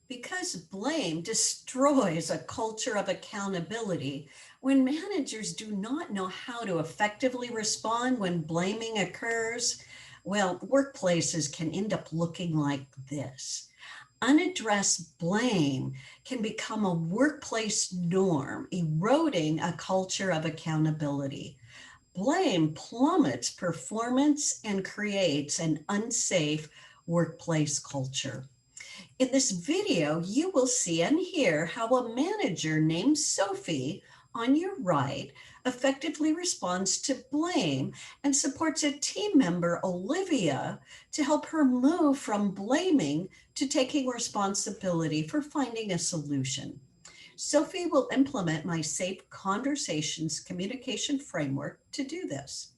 Because blame destroys a culture of accountability, when managers do not know how to effectively respond when blaming occurs, well, workplaces can end up looking like this. Unaddressed blame can become a workplace norm, eroding a culture of accountability. Blame plummets performance and creates an unsafe workplace culture. In this video, you will see and hear how a manager named Sophie on your right effectively responds to blame and supports a team member, Olivia, to help her move from blaming to taking responsibility for finding a solution. Sophie will implement my Safe Conversations communication framework to do this.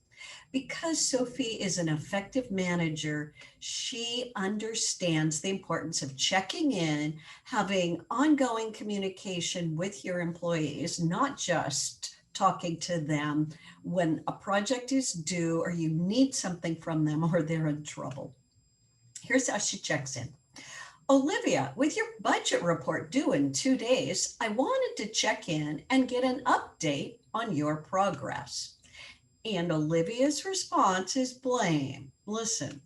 Because Sophie is an effective manager, she understands the importance of checking in, having ongoing communication with your employees, not just talking to them when a project is due or you need something from them or they're in trouble. Here's how she checks in. Olivia, with your budget report due in 2 days, I wanted to check in and get an update on your progress. And Olivia's response is blame. Listen,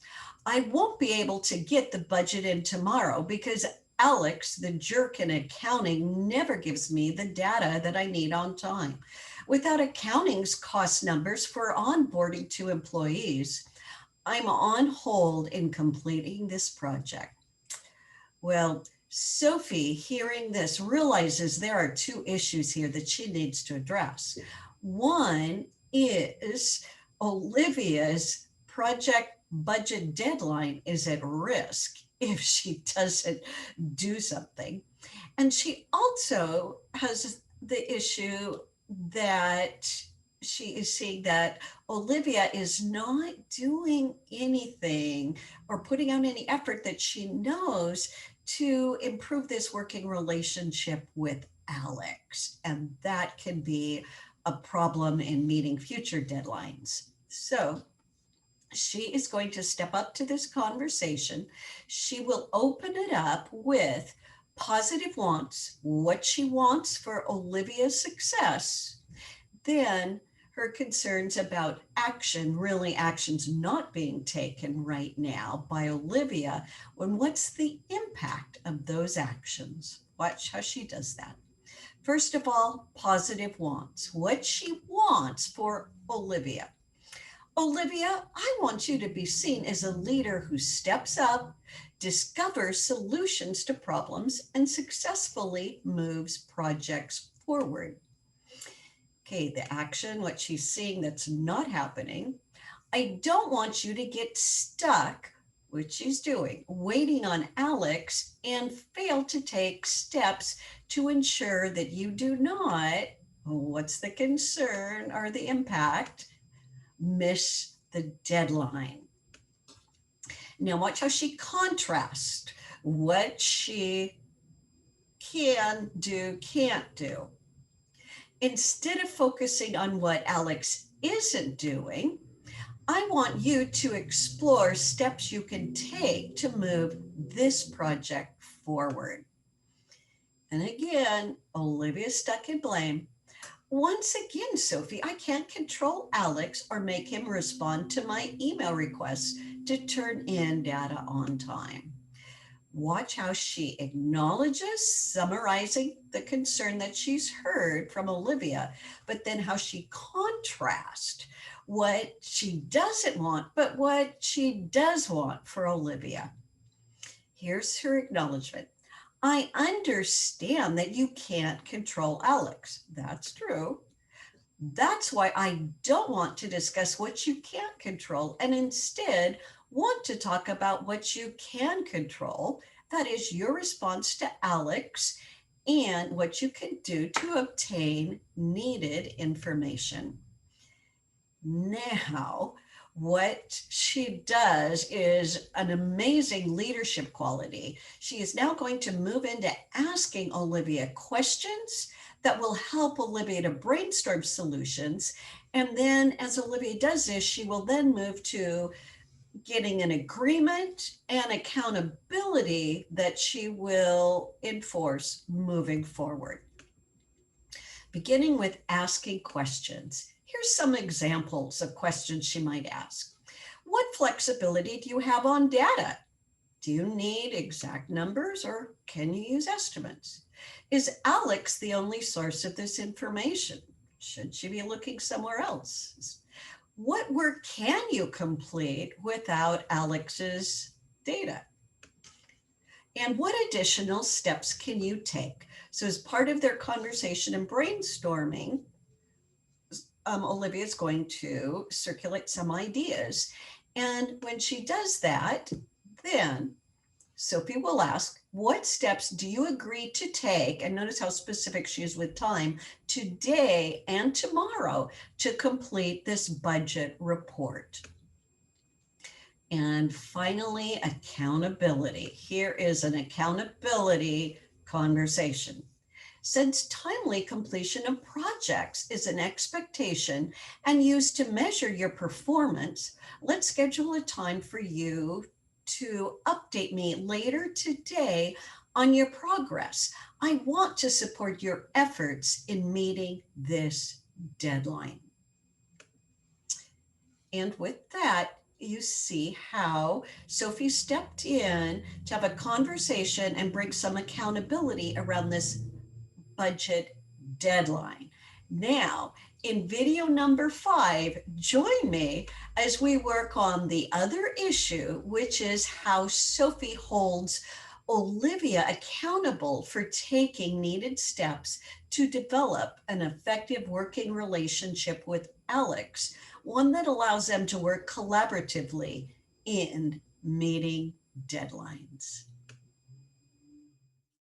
I won't be able to get the budget in tomorrow because Alex, the jerk in accounting, never gives me the data that I need on time. Without accounting's cost numbers for onboarding two employees, I'm on hold in completing this project. Well, Sophie, hearing this, realizes there are two issues here that she needs to address. One is Olivia's project budget deadline is at risk if she doesn't do something. And she also has the issue that she is seeing that Olivia is not doing anything or putting out any effort that she knows to improve this working relationship with Alex. And that can be a problem in meeting future deadlines. So she is going to step up to this conversation. She will open it up with positive wants, what she wants for Olivia's success, then her concerns about action, really actions not being taken right now by Olivia, when what's the impact of those actions? Watch how she does that. First of all, positive wants, what she wants for Olivia. Olivia, I want you to be seen as a leader who steps up, discovers solutions to problems, and successfully moves projects forward. Okay, the action, what she's seeing that's not happening. I don't want you to get stuck, which she's doing, waiting on Alex and fail to take steps to ensure that you do not, what's the concern or the impact, miss the deadline. Now, watch how she contrasts what she can do, can't do. Instead of focusing on what Alex isn't doing, I want you to explore steps you can take to move this project forward. And again, Olivia's stuck in blame. Once again, Sophie, I can't control Alex or make him respond to my email requests to turn in data on time. Watch how she acknowledges, summarizing the concern that she's heard from Olivia, but then how she contrasts what she doesn't want, but what she does want for Olivia. Here's her acknowledgement. I understand that you can't control Alex. That's true. That's why I don't want to discuss what you can't control and instead want to talk about what you can control. That is your response to Alex and what you can do to obtain needed information. Now, what she does is an amazing leadership quality. She is now going to move into asking Olivia questions that will help Olivia to brainstorm solutions. And then as Olivia does this, she will then move to getting an agreement and accountability that she will enforce moving forward. Beginning with asking questions. Here's some examples of questions she might ask. What flexibility do you have on data? Do you need exact numbers or can you use estimates? Is Alex the only source of this information? Should she be looking somewhere else? What work can you complete without Alex's data? And what additional steps can you take? So, as part of their conversation and brainstorming, Olivia is going to circulate some ideas. And when she does that, then Sophie will ask, what steps do you agree to take? And notice how specific she is with time today and tomorrow to complete this budget report. And finally, accountability. Here is an accountability conversation. Since timely completion of projects is an expectation and used to measure your performance, let's schedule a time for you to update me later today on your progress. I want to support your efforts in meeting this deadline. And with that, you see how Sophie stepped in to have a conversation and bring some accountability around this budget deadline. Now, in video number 5, join me as we work on the other issue, which is how Sophie holds Olivia accountable for taking needed steps to develop an effective working relationship with Alex, one that allows them to work collaboratively in meeting deadlines.